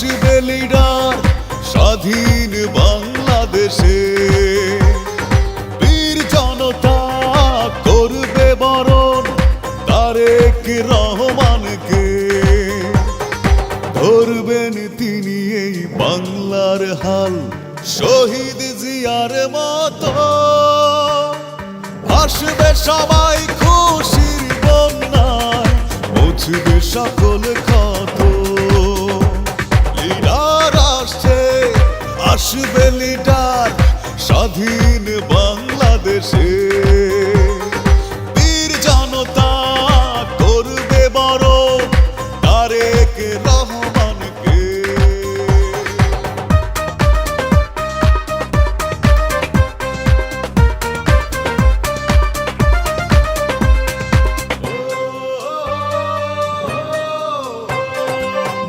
আসবে লিডার স্বাধীন বাংলাদেশে, বীর জনতা করবে বরণ তারেক রহমানকে। ধরবেন তিনি এই বাংলার হাল শহীদ জিয়ার মতো, আসবে সবাই খুশির বন্যায়, মুছবে সকল ক্ষত। লিডার আসছে, আসবে লিডার স্বাধীন বাংলাদেশে, বীর জনতা করবে বরণ তারেক রহমানকে।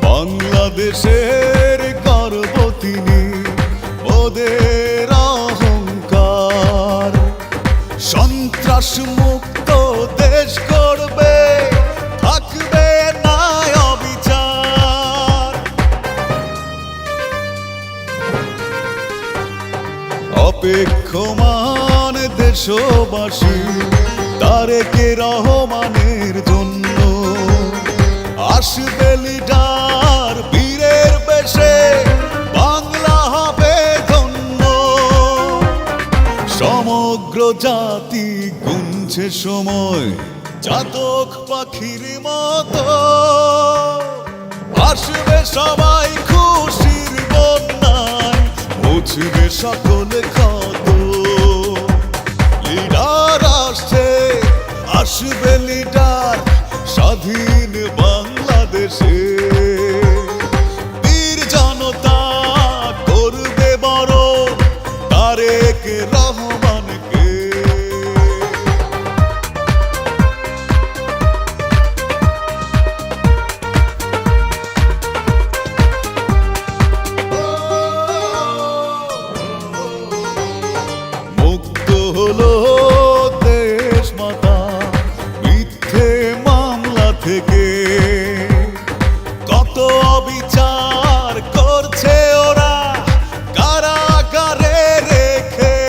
বাংলাদেশের গর্ব তিনি, ওদের অহংকার, সন্ত্রাস মুক্ত দেশ করবে, থাকবে না অবিচার। অপেক্ষমান দেশবাসী তারেক রহমানের জন্য, আসবে লিডার বীরের বেশে, বাংলা হবে ধন্য। সমগ্র জাতি গুনছে সময় চাতক পাখির মতো, আসবে সবাই খুশির বন্যায়, মুছবে সকল ক্ষত। লিডার আসছে, আসবে লিডার স্বাধীন